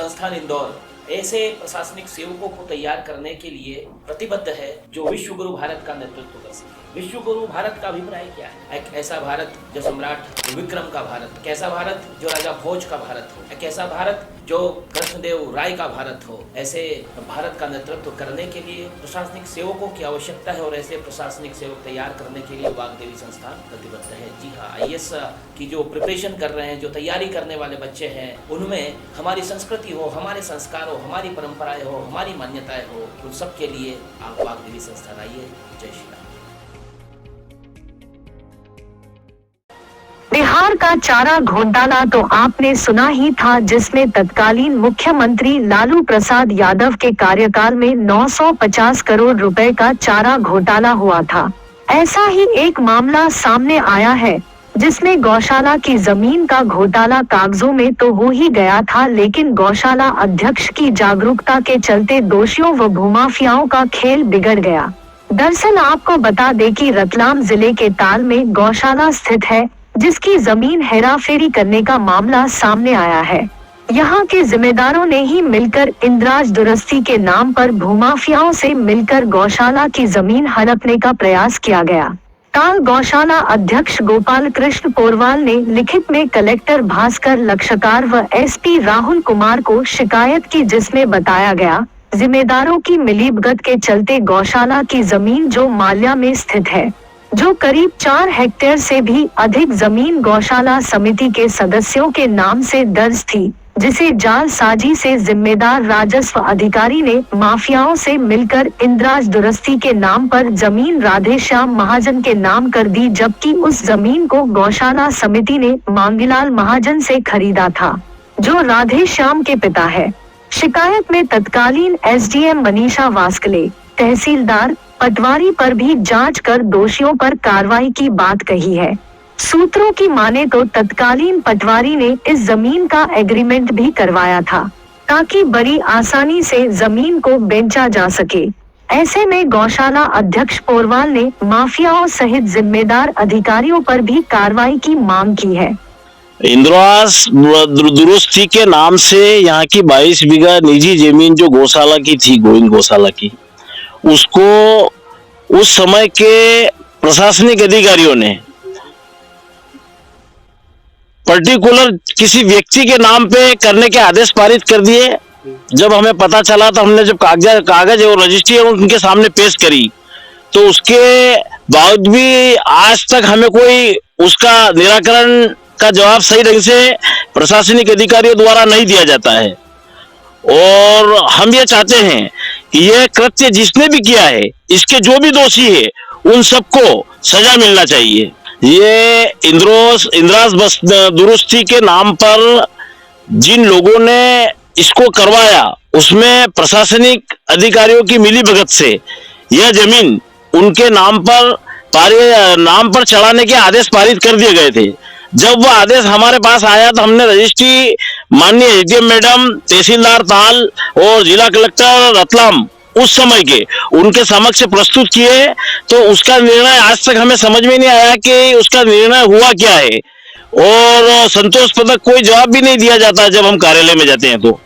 संस्थान इंदौर ऐसे प्रशासनिक सेवकों को तैयार करने के लिए प्रतिबद्ध है जो विश्व गुरु भारत का नेतृत्व कर सके। विश्व गुरु भारत का अभिप्राय क्या है? एक ऐसा भारत जो सम्राट विक्रम का भारत, एक ऐसा भारत जो राजा भोज का भारत हो, एक ऐसा भारत जो कृष्णदेव राय का भारत हो। ऐसे भारत का नेतृत्व करने के लिए प्रशासनिक सेवकों की आवश्यकता है और ऐसे प्रशासनिक सेवक तैयार करने के लिए वाग्देवी संस्थान प्रतिबद्ध है। जी हाँ, IAS की जो प्रिपरेशन कर रहे हैं, जो तैयारी करने वाले बच्चे हैं, उनमें हमारी संस्कृति हो, हमारे संस्कार हो, हमारी परंपराएं हो, हमारी मान्यताएं हो, उन सब के लिए आप वाग्देवी संस्थान आइए। जय श्री राम। बिहार का चारा घोटाला तो आपने सुना ही था, जिसमें तत्कालीन मुख्यमंत्री लालू प्रसाद यादव के कार्यकाल में 950 करोड़ रुपए का चारा घोटाला हुआ था। ऐसा ही एक मामला सामने आया है जिसमें गौशाला की जमीन का घोटाला कागजों में तो हो ही गया था, लेकिन गौशाला अध्यक्ष की जागरूकता के चलते दोषियों व भूमाफियाओं का खेल बिगड़ गया। दरअसल आपको बता दें कि रतलाम जिले के ताल में गौशाला स्थित है, जिसकी जमीन हेराफेरी करने का मामला सामने आया है। यहाँ के जिम्मेदारों ने ही मिलकर इंद्राज दुरुस्ती के नाम पर भूमाफियाओं से मिलकर गौशाला की जमीन हड़पने का प्रयास किया गया। ताल गौशाला अध्यक्ष गोपाल कृष्ण पोरवाल ने लिखित में कलेक्टर भास्कर लक्षकार व SP राहुल कुमार को शिकायत की, जिसमें बताया गया जिम्मेदारों की मिलीभगत के चलते गौशाला की जमीन जो माल्या में स्थित है, जो करीब 4 हेक्टेयर से भी अधिक जमीन गौशाला समिति के सदस्यों के नाम से दर्ज थी, जिसे जालसाजी से जिम्मेदार राजस्व अधिकारी ने माफियाओं से मिलकर इंद्राज दुरुस्ती के नाम पर जमीन राधेश्याम महाजन के नाम कर दी, जबकि उस जमीन को गौशाला समिति ने मांगीलाल महाजन से खरीदा था, जो राधेश्याम के पिता है। शिकायत में तत्कालीन SDM मनीषा वास्कले, तहसीलदार पटवारी पर भी जांच कर दोषियों पर कार्रवाई की बात कही है। सूत्रों की माने तो तत्कालीन पटवारी ने इस जमीन का एग्रीमेंट भी करवाया था, ताकि बड़ी आसानी से जमीन को बेचा जा सके। ऐसे में गौशाला अध्यक्ष पोरवाल ने माफियाओं सहित जिम्मेदार अधिकारियों पर भी कार्रवाई की मांग की है। इंद्राज दुरुस्ती के नाम से यहाँ की 22 बीघा निजी जमीन जो गौशाला की थी, गोविंद गौशाला की, उसको उस समय के प्रशासनिक अधिकारियों ने पर्टिकुलर किसी व्यक्ति के नाम पे करने के आदेश पारित कर दिए। जब हमें पता चला तो हमने जब कागज और रजिस्ट्री उनके सामने पेश करी, तो उसके बावजूद भी आज तक हमें कोई उसका निराकरण का जवाब सही ढंग से प्रशासनिक अधिकारियों द्वारा नहीं दिया जाता है। और हम ये चाहते हैं कि यह कृत्य जिसने भी किया है, इसके जो भी दोषी है, उन सबको सजा मिलना चाहिए। ये इंद्राज दुरुस्ती के नाम पर जिन लोगों ने इसको करवाया, उसमें प्रशासनिक अधिकारियों की मिलीभगत से यह जमीन उनके नाम पर चढ़ाने के आदेश पारित कर दिए गए थे। जब वह आदेश हमारे पास आया तो हमने रजिस्ट्री माननीय SDM मैडम, तहसीलदार ताल और जिला कलेक्टर रतलाम उस समय के उनके समक्ष प्रस्तुत किए, तो उसका निर्णय आज तक हमें समझ में नहीं आया कि उसका निर्णय हुआ क्या है, और संतोषजनक कोई जवाब भी नहीं दिया जाता जब हम कार्यालय में जाते हैं तो।